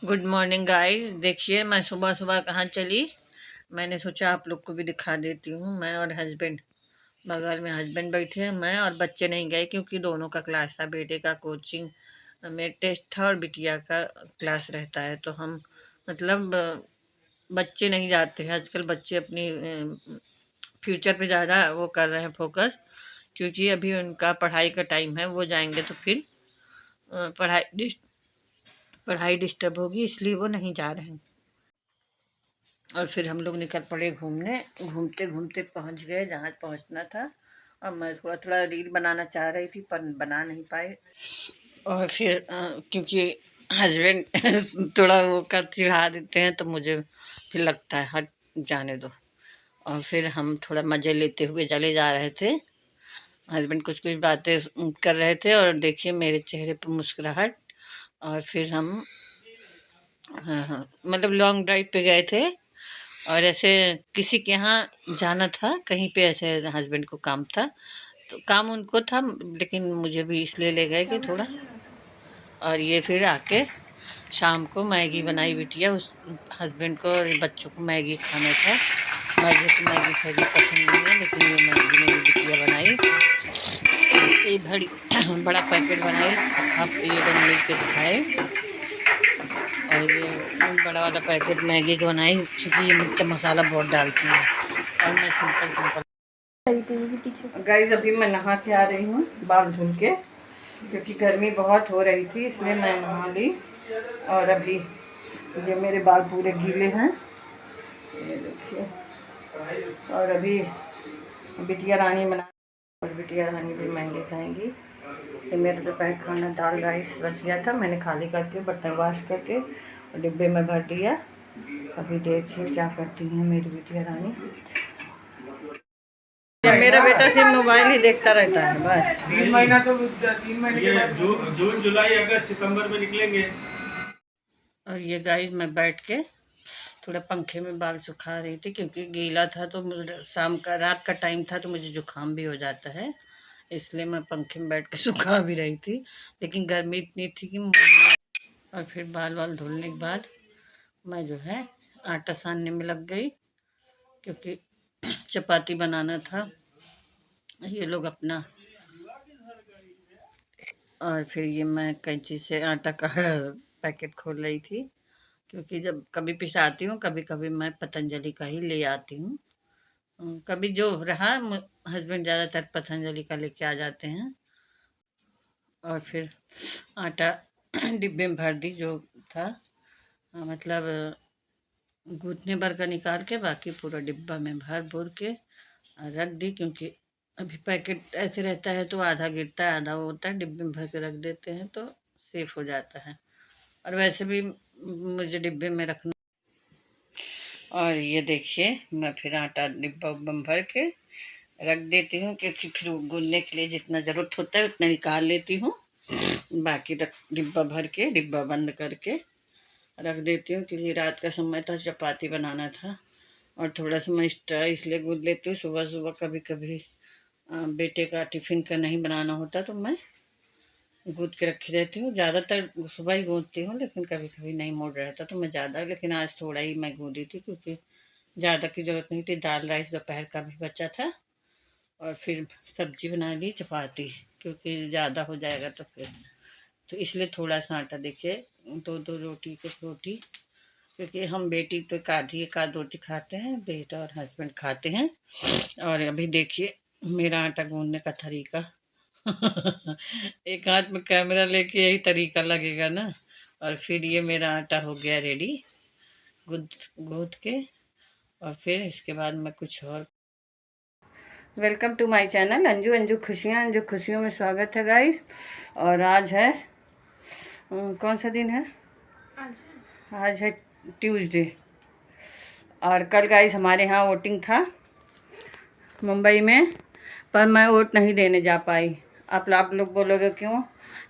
Good morning guys. देखिए मैं सुबह सुबह कहाँ चली। मैंने सोचा आप लोग को भी दिखा देती हूँ। मैं और हस्बैंड, बगल में हस्बैंड बैठे हैं, मैं और बच्चे नहीं गए क्योंकि दोनों का क्लास था। बेटे का कोचिंग में टेस्ट था और बिटिया का क्लास रहता है, तो हम मतलब बच्चे नहीं जाते हैं। आजकल बच्चे अपनी फ्यूचर पे ज़्यादा वो कर रहे हैं फोकस, क्योंकि अभी उनका पढ़ाई का टाइम है। वो जाएंगे तो फिर पढ़ाई डिस्टर्ब होगी, इसलिए वो नहीं जा रहे हैं। और फिर हम लोग निकल पड़े घूमने। घूमते घूमते पहुंच गए जहाँ पहुंचना था। और मैं थोड़ा थोड़ा रील बनाना चाह रही थी पर बना नहीं पाए। और फिर क्योंकि हस्बैंड थोड़ा वो कर चिढ़ा देते हैं तो मुझे फिर लगता है हट जाने दो। और फिर हम थोड़ा मज़े लेते हुए चले जा रहे थे। हस्बैंड कुछ कुछ बातें कर रहे थे और देखिए मेरे चेहरे पर मुस्कुराहट। और फिर हम मतलब लॉन्ग ड्राइव पे गए थे। और ऐसे किसी के यहाँ जाना था, कहीं पे ऐसे हस्बैंड को काम था, तो काम उनको था, लेकिन मुझे भी इसलिए ले गए कि थोड़ा। और ये फिर आके शाम को मैगी बनाई बिटिया। उस हस्बैंड को और बच्चों को मैगी खाना था। मुझे तो मैगी खैरी पसंद नहीं है, लेकिन ये मैगी मेरी बिटिया बनाई। ये बड़ी बड़ा पैकेट बनाई। आप ये लोग मिल के दिखाए। और ये बड़ा वाला पैकेट मैगी का बनाई, क्योंकि ये मिर्च मसाला बहुत डालती है और मैं सिंपल सिंपल। गाइस अभी मैं नहा के आ रही हूँ, बाल धुल के, क्योंकि गर्मी बहुत हो रही थी इसलिए मैं नहा ली। और अभी ये मेरे बाल पूरे गीले हैं, ये देखिए। और अभी बिटिया रानी बना, और बिटिया रानी भी मैगी खाएंगी। ये मेरा दोपहर खाना दाल राइस बच गया था, मैंने खाली करके बर्तन वॉश करके और डिब्बे में भर दिया। अभी देखिए क्या करती हैं मेरी बिटिया रानी। मेरा बेटा सिर्फ मोबाइल ही देखता रहता है बस। 3 महीना तो 3 महीने के बाद जून जुलाई अगस्त सितंबर में निकलेंगे। और ये गाइस मैं बैठ के थोड़ा पंखे में बाल सुखा रही थी, क्योंकि गीला था तो शाम का रात का टाइम था तो मुझे जुकाम भी हो जाता है, इसलिए मैं पंखे में बैठ के सुखा भी रही थी। लेकिन गर्मी इतनी थी कि और फिर बाल वाल धुलने के बाद मैं जो है आटा सानने में लग गई, क्योंकि चपाती बनाना था। ये लोग अपना, और फिर ये मैं कैंची से आटा का पैकेट खोल रही थी, क्योंकि जब कभी पिसाती हूँ कभी कभी मैं पतंजलि का ही ले आती हूँ। कभी जो रहा, हस्बैंड ज़्यादातर पतंजलि का लेके आ जाते हैं। और फिर आटा डिब्बे में भर दी जो था, मतलब घुटने भर का निकाल के बाकी पूरा डिब्बा में भर भर के रख दी। क्योंकि अभी पैकेट ऐसे रहता है तो आधा गिरता है आधा होता है, डिब्बे में भर के रख देते हैं तो सेफ हो जाता है। और वैसे भी मुझे डिब्बे में रखना। और ये देखिए मैं फिर आटा डिब्बा उब्बा में भर के रख देती हूँ, क्योंकि फिर गूंदने के लिए जितना ज़रूरत होता है उतना निकाल लेती हूँ। बाकी तक डिब्बा भर के डिब्बा बंद करके रख देती हूँ, क्योंकि रात का समय था, चपाती बनाना था। और थोड़ा सा मैं एक्स्ट्रा इसलिए गूंद लेती हूँ। सुबह सुबह कभी कभी बेटे का टिफ़िन का नहीं बनाना होता तो मैं गूंद के रखी रहती हूँ। ज़्यादातर सुबह ही गूंदती हूँ, लेकिन कभी कभी नहीं मूड रहता तो मैं ज़्यादा, लेकिन आज थोड़ा ही मैं गूंदी थी, क्योंकि ज़्यादा की ज़रूरत नहीं थी। दाल राइस दोपहर का भी बचा था और फिर सब्जी बना ली चपाती, क्योंकि ज़्यादा हो जाएगा तो फिर, तो इसलिए थोड़ा सा आटा देखिए, दो दो रोटी के रोटी, क्योंकि हम बेटी तो एक आध रोटी खाते हैं, बेटा और हस्बैंड खाते हैं। और अभी देखिए मेरा आटा गूंदने का तरीका एक हाथ में कैमरा लेके यही तरीका लगेगा ना। और फिर ये मेरा आटा हो गया रेडी गूंद गूंद के। और फिर इसके बाद मैं कुछ और। Welcome to my channel Anju Anju खुशियाँ। अंजू खुशियों में स्वागत है गाइस। और आज है कौन सा दिन है? आज है ट्यूसडे। और कल गाइस हमारे यहाँ वोटिंग था मुंबई में, पर मैं वोट नहीं देने जा पाई। आप लोग बोलोगे क्यों?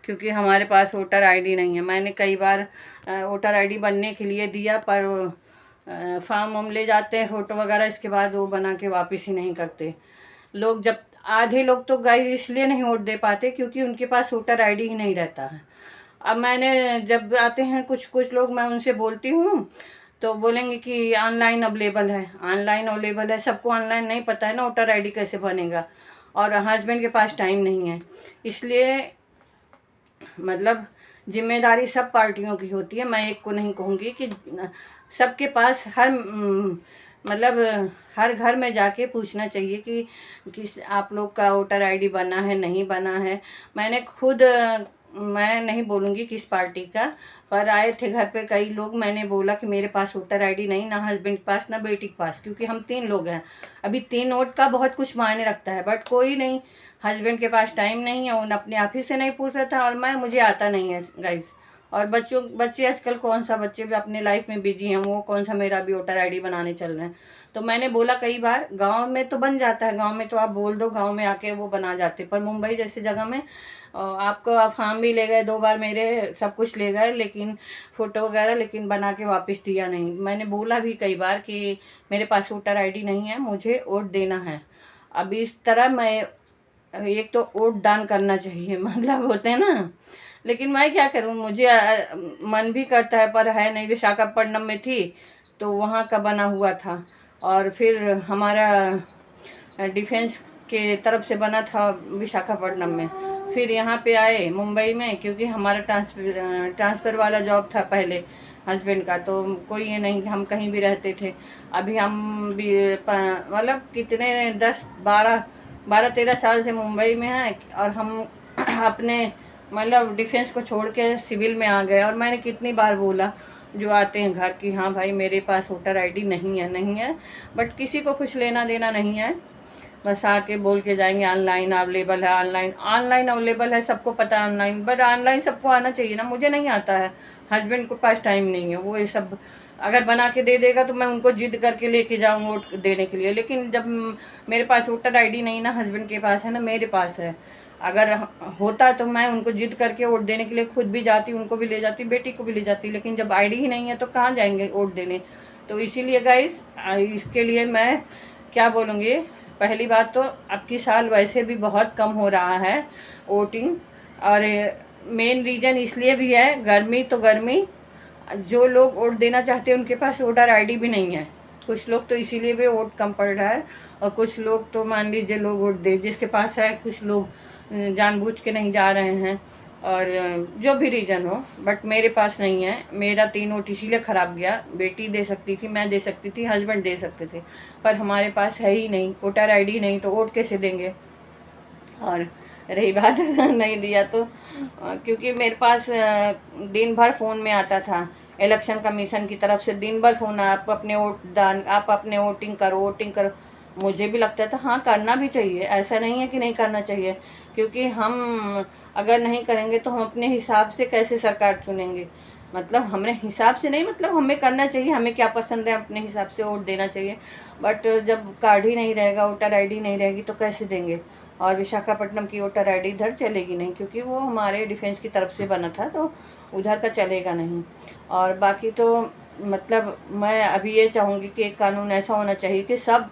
क्योंकि हमारे पास वोटर आईडी नहीं है। मैंने कई बार वोटर आईडी बनने के लिए दिया, पर फॉर्म हम ले जाते हैं फ़ोटो वगैरह, इसके बाद वो बना के वापस ही नहीं करते लोग। आधे लोग तो गाइस इसलिए नहीं वोट दे पाते क्योंकि उनके पास वोटर आईडी ही नहीं रहता है। अब मैंने जब आते हैं कुछ कुछ लोग, मैं उनसे बोलती हूँ तो बोलेंगे कि ऑनलाइन अवेलेबल है, ऑनलाइन अवेलेबल है। सबको ऑनलाइन नहीं पता है ना वोटर आईडी कैसे बनेगा, और हस्बैंड के पास टाइम नहीं है। इसलिए मतलब जिम्मेदारी सब पार्टियों की होती है, मैं एक को नहीं कहूँगी कि सबके पास मतलब हर घर में जाके पूछना चाहिए कि किस आप लोग का वोटर आईडी बना है नहीं बना है। मैंने खुद मैं नहीं बोलूँगी किस पार्टी का, पर आए थे घर पे कई लोग, मैंने बोला कि मेरे पास वोटर आईडी नहीं, ना हस्बैंड के पास ना बेटी के पास, क्योंकि हम 3 लोग हैं। अभी 3 वोट का बहुत कुछ मायने रखता है, बट कोई नहीं, हस्बैंड के पास टाइम नहीं है, उन अपने आप ही से नहीं पूछ रहा था, और मुझे आता नहीं है गाइज। और बच्चे आजकल कौन सा, बच्चे भी अपने लाइफ में बिजी हैं, वो कौन सा मेरा भी वोटर आईडी बनाने चल रहे हैं। तो मैंने बोला कई बार, गांव में तो बन जाता है, गांव में तो आप बोल दो, गांव में आके वो बना जाते, पर मुंबई जैसी जगह में आपको आप फॉर्म भी ले गए 2 बार, मेरे सब कुछ ले गए, लेकिन फ़ोटो वगैरह, लेकिन बना के वापस दिया नहीं। मैंने बोला भी कई बार कि मेरे पास वोटर आईडी नहीं है, मुझे वोट देना है। अब इस तरह मैं, एक तो वोट दान करना चाहिए मतलब होते हैं ना, लेकिन मैं क्या करूं, मुझे मन भी करता है, पर है नहीं। विशाखापट्टनम में थी तो वहाँ का बना हुआ था, और फिर हमारा डिफेंस के तरफ से बना था विशाखापट्टनम में। फिर यहाँ पे आए मुंबई में, क्योंकि हमारा ट्रांसफ़र वाला जॉब था पहले हस्बैंड का, तो कोई ये नहीं कि हम कहीं भी रहते थे। अभी हम भी मतलब कितने 12-13 साल से मुंबई में हैं, और हम अपने मतलब डिफेंस को छोड़ के सिविल में आ गए। और मैंने कितनी बार बोला जो आते हैं घर की, हाँ भाई मेरे पास वोटर आईडी नहीं है, बट किसी को कुछ लेना देना नहीं है, बस आके बोल के जाएंगे ऑनलाइन अवेलेबल है, ऑनलाइन अवेलेबल है, सबको पता है ऑनलाइन, बट ऑनलाइन सबको आना चाहिए ना, मुझे नहीं आता है, हस्बैंड के पास टाइम नहीं है। वो ये सब अगर बना के दे देगा तो मैं उनको जिद करके लेके जाऊँ वोट देने के लिए, लेकिन जब मेरे पास वोटर आईडी नहीं ना, हस्बैंड के पास है ना मेरे पास है, अगर होता तो मैं उनको जिद करके वोट देने के लिए खुद भी जाती, उनको भी ले जाती, बेटी को भी ले जाती, लेकिन जब आईडी ही नहीं है तो कहाँ जाएंगे वोट देने। तो इसीलिए गाइस, इसके लिए मैं क्या बोलूँगी, पहली बात तो अब की साल वैसे भी बहुत कम हो रहा है वोटिंग, और मेन रीज़न इसलिए भी है, गर्मी तो गर्मी, जो लोग वोट देना चाहते हैं उनके पास वोटर आईडी भी नहीं है। कुछ लोग तो इसीलिए भी वोट कम पड़ रहा है, और कुछ लोग तो मान लीजिए लोग वोट दे जिसके पास है, कुछ लोग जानबूझ के नहीं जा रहे हैं, और जो भी रीज़न हो, बट मेरे पास नहीं है। मेरा 3 वोट इसीलिए ख़राब गया, बेटी दे सकती थी, मैं दे सकती थी, हस्बैंड दे सकते थे, पर हमारे पास है ही नहीं वोटर आईडी नहीं, तो वोट कैसे देंगे। और रही बात नहीं दिया तो क्योंकि मेरे पास दिन भर फ़ोन में आता था, इलेक्शन कमीशन की तरफ से दिन भर फ़ोन, आप अपने आप अपने वोटिंग करो। मुझे भी लगता था हाँ करना भी चाहिए, ऐसा नहीं है कि नहीं करना चाहिए, क्योंकि हम अगर नहीं करेंगे तो हम अपने हिसाब से कैसे सरकार चुनेंगे। मतलब हमें हिसाब से नहीं, मतलब हमें करना चाहिए, हमें क्या पसंद है अपने हिसाब से वोट देना चाहिए, बट जब कार्ड ही नहीं रहेगा, वोटर आईडी नहीं रहेगी तो कैसे देंगे। और विशाखापट्टनम की वोटर आईडी इधर चलेगी नहीं, क्योंकि वो हमारे डिफेंस की तरफ से बना था, तो उधर का चलेगा नहीं। और बाकी तो मतलब मैं अभी ये चाहूँगी कि एक कानून ऐसा होना चाहिए कि सब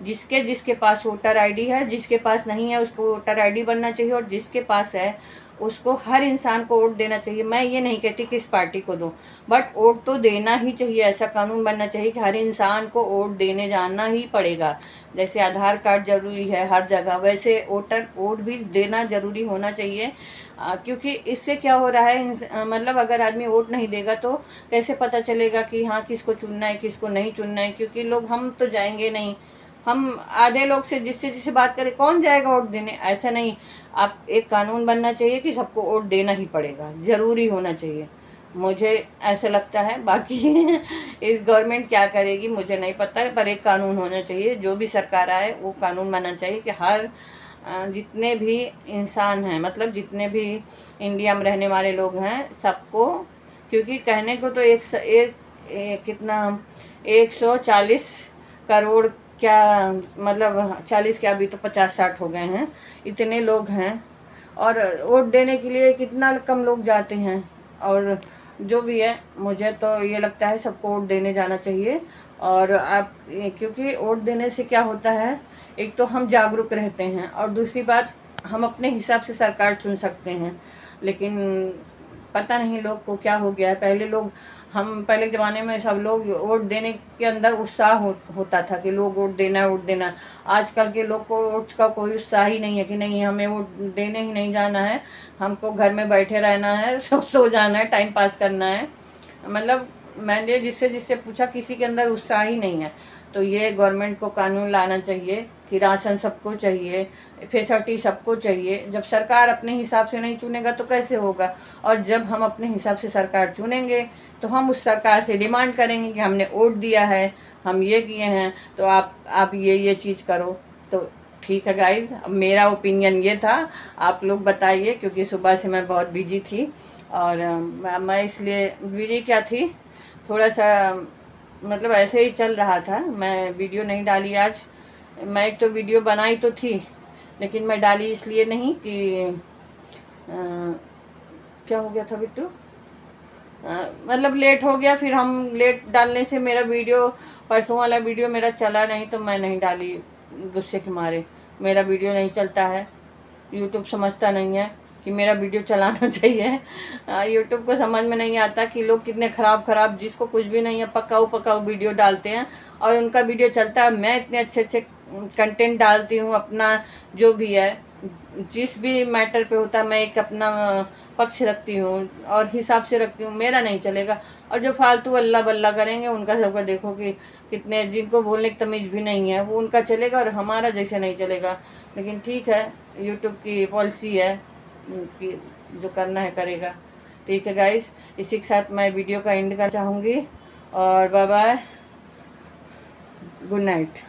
जिसके पास वोटर आईडी है, जिसके पास नहीं है उसको वोटर आईडी बनना चाहिए, और जिसके पास है उसको, हर इंसान को वोट देना चाहिए। मैं ये नहीं कहती किस पार्टी को दो, बट वोट तो देना ही चाहिए। ऐसा कानून बनना चाहिए कि हर इंसान को वोट देने जाना ही पड़ेगा। जैसे आधार कार्ड ज़रूरी है हर जगह, वैसे वोट भी देना ज़रूरी होना चाहिए। क्योंकि इससे क्या हो रहा है, मतलब अगर आदमी वोट नहीं देगा तो कैसे पता चलेगा कि हाँ किसको चुनना है किसको नहीं चुनना है, क्योंकि लोग, हम तो जाएंगे नहीं, हम आधे लोग से जिससे बात करें, कौन जाएगा वोट देने। ऐसा नहीं, आप एक कानून बनना चाहिए कि सबको वोट देना ही पड़ेगा, ज़रूरी होना चाहिए, मुझे ऐसा लगता है। बाकी इस गवर्नमेंट क्या करेगी मुझे नहीं पता, पर एक कानून होना चाहिए, जो भी सरकार आए वो कानून बनना चाहिए कि हर जितने भी इंसान हैं, मतलब जितने भी इंडिया में रहने वाले लोग हैं, सबको, क्योंकि कहने को तो कितना 140 करोड़, क्या मतलब 40 क्या, अभी तो 50-60 हो गए हैं, इतने लोग हैं, और वोट देने के लिए कितना कम लोग जाते हैं। और जो भी है, मुझे तो ये लगता है सबको वोट देने जाना चाहिए। और आप, क्योंकि वोट देने से क्या होता है, एक तो हम जागरूक रहते हैं, और दूसरी बात हम अपने हिसाब से सरकार चुन सकते हैं। लेकिन पता नहीं लोग को क्या हो गया है। पहले लोग, हम पहले के ज़माने में सब लोग वोट देने के अंदर उत्साह होता था कि लोग वोट देना है, वोट देना है। आजकल के लोग को वोट का कोई उत्साह ही नहीं है कि नहीं हमें वोट देने ही नहीं जाना है, हमको घर में बैठे रहना है, सो जाना है, टाइम पास करना है। मतलब मैंने जिससे जिससे पूछा, किसी के अंदर उत्साह ही नहीं है। तो ये गवर्नमेंट को कानून लाना चाहिए कि राशन सबको चाहिए, फैसिलिटी सबको चाहिए। जब सरकार अपने हिसाब से नहीं चुनेगा तो कैसे होगा, और जब हम अपने हिसाब से सरकार चुनेंगे तो हम उस सरकार से डिमांड करेंगे कि हमने वोट दिया है, हम ये किए हैं, तो आप ये चीज़ करो। तो ठीक है गाइज, अब मेरा ओपिनियन ये था, आप लोग बताइए, क्योंकि सुबह से मैं बहुत बिजी थी। और मैं इसलिए बिजी क्या थी, थोड़ा सा मतलब ऐसे ही चल रहा था, मैं वीडियो नहीं डाली आज। मैं एक तो वीडियो बनाई तो थी, लेकिन मैं डाली इसलिए नहीं कि क्या हो गया था बिट्टू, मतलब लेट हो गया। फिर हम लेट डालने से मेरा वीडियो, परसों वाला वीडियो मेरा चला नहीं, तो मैं नहीं डाली गुस्से के मारे। मेरा वीडियो नहीं चलता है, यूट्यूब समझता नहीं है कि मेरा वीडियो चलाना चाहिए। यूट्यूब को समझ में नहीं आता कि लोग कितने ख़राब जिसको कुछ भी नहीं है पकाऊ वीडियो डालते हैं और उनका वीडियो चलता है। मैं इतने अच्छे कंटेंट डालती हूँ, अपना जो भी है, जिस भी मैटर पे होता है, मैं एक अपना पक्ष रखती हूँ और हिसाब से रखती हूँ, मेरा नहीं चलेगा। और जो फालतू अल्लाह बल्ला करेंगे उनका सबका देखो कि कितने, जिनको बोलने की तमीज़ भी नहीं है, वो उनका चलेगा और हमारा जैसे नहीं चलेगा। लेकिन ठीक है, यूट्यूब की पॉलिसी है कि जो करना है करेगा। ठीक है गाइस, इसी के साथ मैं वीडियो का एंड करना चाहूँगी और बाय बाय, गुड नाइट।